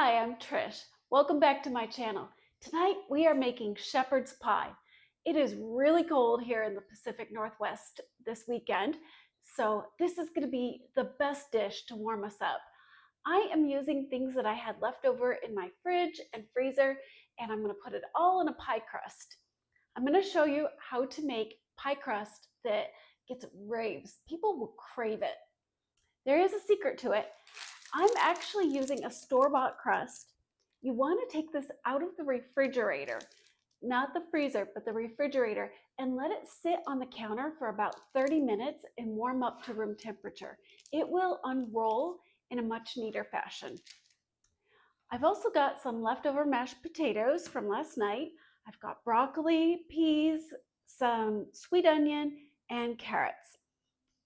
Hi, I'm Trish. Welcome back to my channel. Tonight we are making shepherd's pie. It is really cold here in the Pacific Northwest this weekend, so this is going to be the best dish to warm us up. I am using things that I had left over in my fridge and freezer, and I'm going to put it all in a pie crust. I'm going to show you how to make pie crust that gets raves. People will crave it. There is a secret to it. I'm actually using a store-bought crust. You want to take this out of the refrigerator, not the freezer, but the refrigerator, and let it sit on the counter for about 30 minutes and warm up to room temperature. It will unroll in a much neater fashion. I've also got some leftover mashed potatoes from last night. I've got broccoli, peas, some sweet onion, and carrots.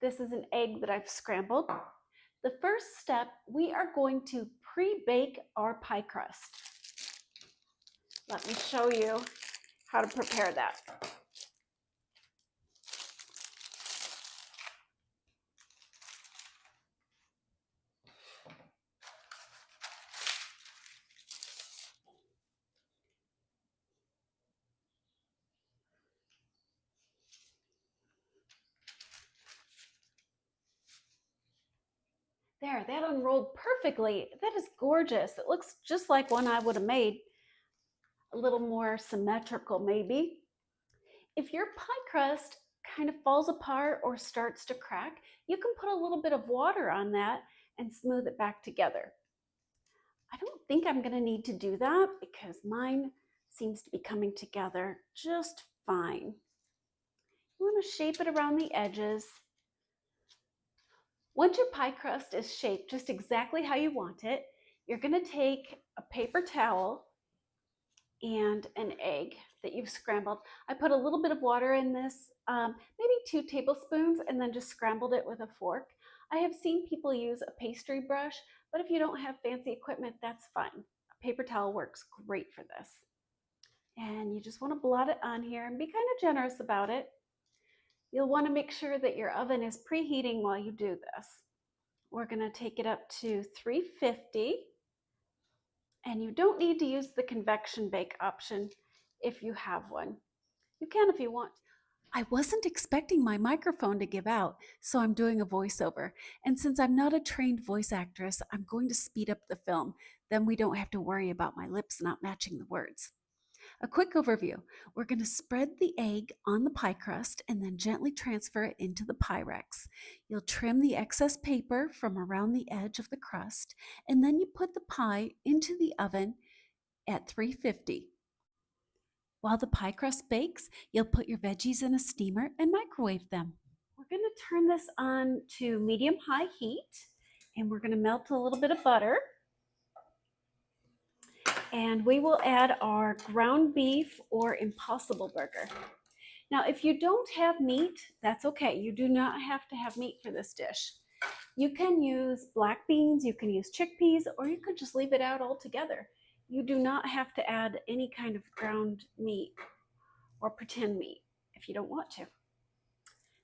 This is an egg that I've scrambled. The first step, we are going to pre-bake our pie crust. Let me show you how to prepare that. There, that unrolled perfectly. That is gorgeous. It looks just like one I would have made, a little more symmetrical maybe. If your pie crust kind of falls apart or starts to crack, you can put a little bit of water on that and smooth it back together. I don't think I'm gonna need to do that because mine seems to be coming together just fine. You wanna shape it around the edges. Once your pie crust is shaped just exactly how you want it, you're gonna take a paper towel and an egg that you've scrambled. I put a little bit of water in this, maybe 2 tablespoons, and then just scrambled it with a fork. I have seen people use a pastry brush, but if you don't have fancy equipment, that's fine. A paper towel works great for this. And you just want to blot it on here and be kind of generous about it. You'll want to make sure that your oven is preheating while you do this. We're going to take it up to 350. And you don't need to use the convection bake option if you have one. You can if you want. I wasn't expecting my microphone to give out, so I'm doing a voiceover. And since I'm not a trained voice actress, I'm going to speed up the film. Then we don't have to worry about my lips not matching the words. A quick overview. We're going to spread the egg on the pie crust and then gently transfer it into the Pyrex. You'll trim the excess paper from around the edge of the crust, and then you put the pie into the oven at 350. While the pie crust bakes, you'll put your veggies in a steamer and microwave them. We're going to turn this on to medium-high heat, and we're going to melt a little bit of butter. And we will add our ground beef or Impossible Burger. Now, if you don't have meat, that's okay. You do not have to have meat for this dish. You can use black beans, you can use chickpeas, or you could just leave it out altogether. You do not have to add any kind of ground meat or pretend meat if you don't want to.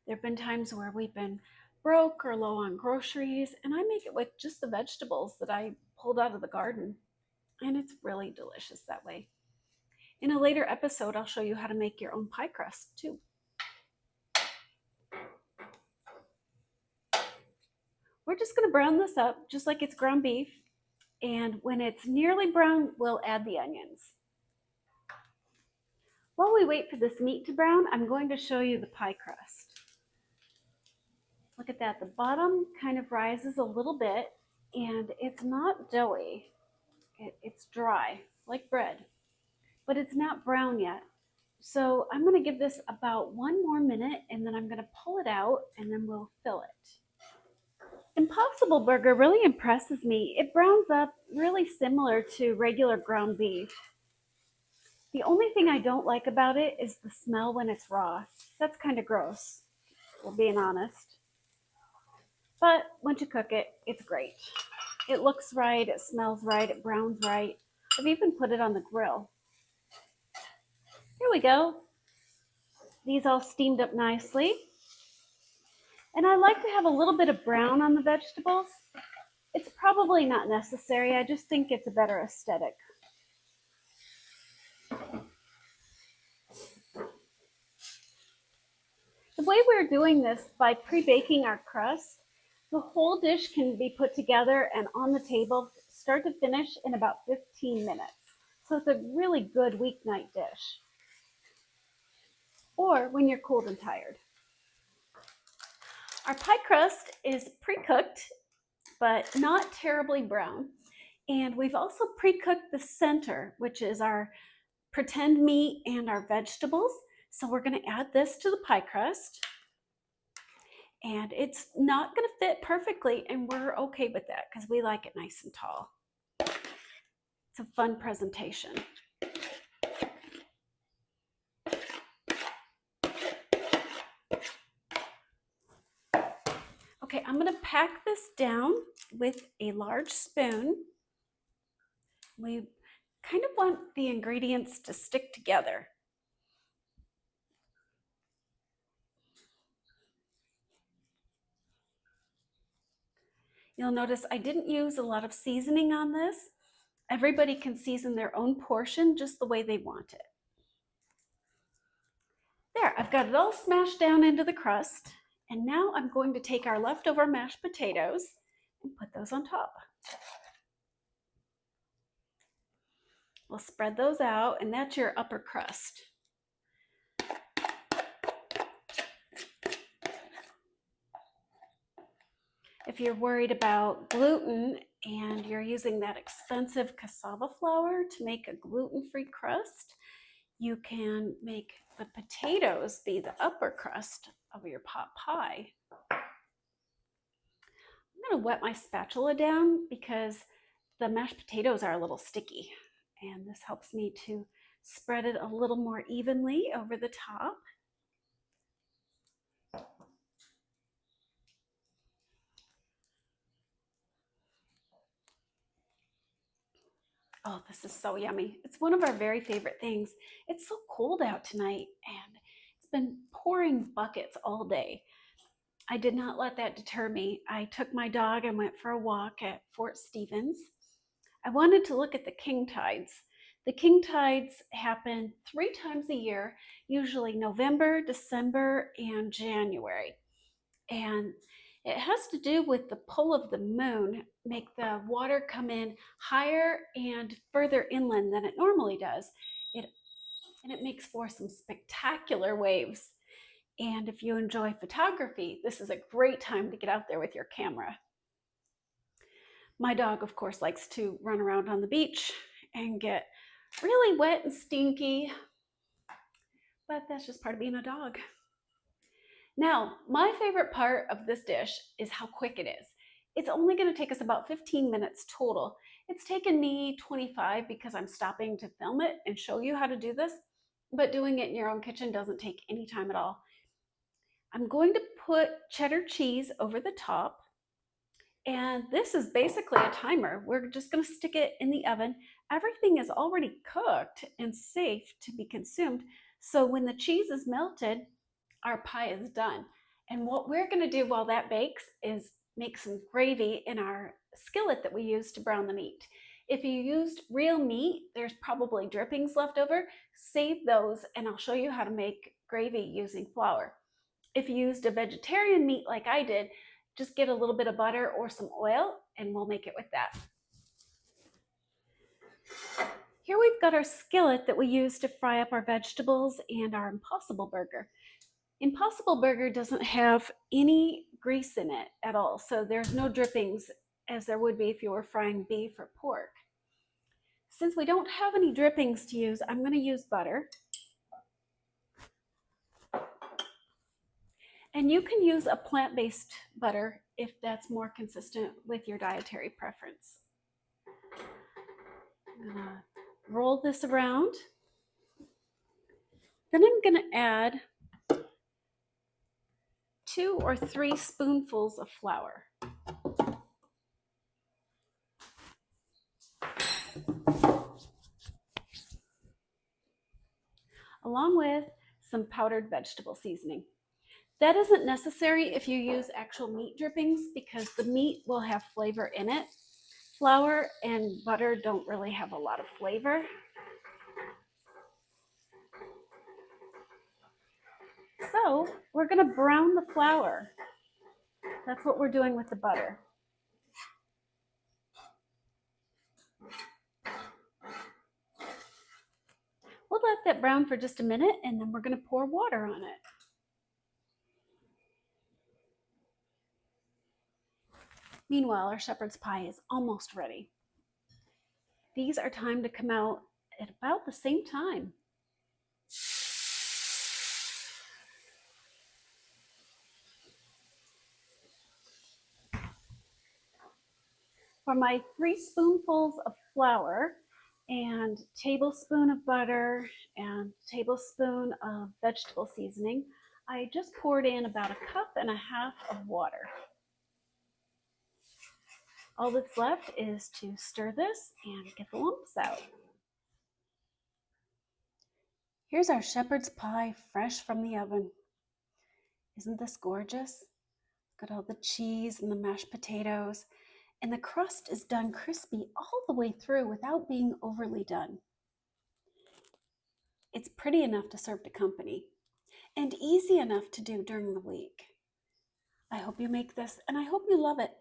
There have been times where we've been broke or low on groceries, and I make it with just the vegetables that I pulled out of the garden. And it's really delicious that way. In a later episode, I'll show you how to make your own pie crust too. We're just going to brown this up just like it's ground beef. And when it's nearly brown, we'll add the onions. While we wait for this meat to brown, I'm going to show you the pie crust. Look at that. The bottom kind of rises a little bit, and it's not doughy. It's dry, like bread, but it's not brown yet. So I'm going to give this about 1 more minute, and then I'm going to pull it out, and then we'll fill it. Impossible Burger really impresses me. It browns up really similar to regular ground beef. The only thing I don't like about it is the smell when it's raw. That's kind of gross, if we're being honest. But once you cook it, it's great. It looks right, it smells right, it browns right. I've even put it on the grill. Here we go. These all steamed up nicely. And I like to have a little bit of brown on the vegetables. It's probably not necessary. I just think it's a better aesthetic. The way we're doing this by pre-baking our crust, the whole dish can be put together and on the table start to finish in about 15 minutes. So it's a really good weeknight dish. Or when you're cold and tired. Our pie crust is pre-cooked, but not terribly brown. And we've also pre-cooked the center, which is our pretend meat and our vegetables. So we're going to add this to the pie crust. And it's not going to fit perfectly, and we're okay with that because we like it nice and tall. It's a fun presentation. Okay, I'm going to pack this down with a large spoon. We kind of want the ingredients to stick together. You'll notice I didn't use a lot of seasoning on this. Everybody can season their own portion just the way they want it. There, I've got it all smashed down into the crust. And now I'm going to take our leftover mashed potatoes and put those on top. We'll spread those out, and that's your upper crust. If you're worried about gluten and you're using that expensive cassava flour to make a gluten-free crust, you can make the potatoes be the upper crust of your pot pie. I'm going to wet my spatula down because the mashed potatoes are a little sticky, and this helps me to spread it a little more evenly over the top. Oh, this is so yummy. It's one of our very favorite things. It's so cold out tonight, and it's been pouring buckets all day. I did not let that deter me. I took my dog and went for a walk at Fort Stevens. I wanted to look at the king tides. The king tides happen 3 times a year, usually November, December, and January. And it has to do with the pull of the moon, make the water come in higher and further inland than it normally does. And it makes for some spectacular waves. And if you enjoy photography, this is a great time to get out there with your camera. My dog, of course, likes to run around on the beach and get really wet and stinky, but that's just part of being a dog. Now, my favorite part of this dish is how quick it is. It's only going to take us about 15 minutes total. It's taken me 25 because I'm stopping to film it and show you how to do this, but doing it in your own kitchen doesn't take any time at all. I'm going to put cheddar cheese over the top, and this is basically a timer. We're just going to stick it in the oven. Everything is already cooked and safe to be consumed, so when the cheese is melted, our pie is done. And what we're going to do while that bakes is make some gravy in our skillet that we use to brown the meat. If you used real meat, there's probably drippings left over. Save those, and I'll show you how to make gravy using flour. If you used a vegetarian meat like I did, just get a little bit of butter or some oil, and we'll make it with that. Here we've got our skillet that we use to fry up our vegetables and our Impossible Burger. Impossible Burger doesn't have any grease in it at all, so there's no drippings as there would be if you were frying beef or pork. Since we don't have any drippings to use, I'm going to use butter. And you can use a plant-based butter if that's more consistent with your dietary preference. I'm going to roll this around. Then I'm going to add 2 or 3 spoonfuls of flour. Along with some powdered vegetable seasoning. That isn't necessary if you use actual meat drippings because the meat will have flavor in it. Flour and butter don't really have a lot of flavor. So we're going to brown the flour. That's what we're doing with the butter. We'll let that brown for just a minute and then we're going to pour water on it. Meanwhile, our shepherd's pie is almost ready. These are timed to come out at about the same time. For my 3 spoonfuls of flour and tablespoon of butter and tablespoon of vegetable seasoning, I just poured in about 1.5 cups of water. All that's left is to stir this and get the lumps out. Here's our shepherd's pie fresh from the oven. Isn't this gorgeous? Got all the cheese and the mashed potatoes, and the crust is done crispy all the way through without being overly done. It's pretty enough to serve to company and easy enough to do during the week. I hope you make this and I hope you love it.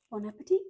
Bon appetit!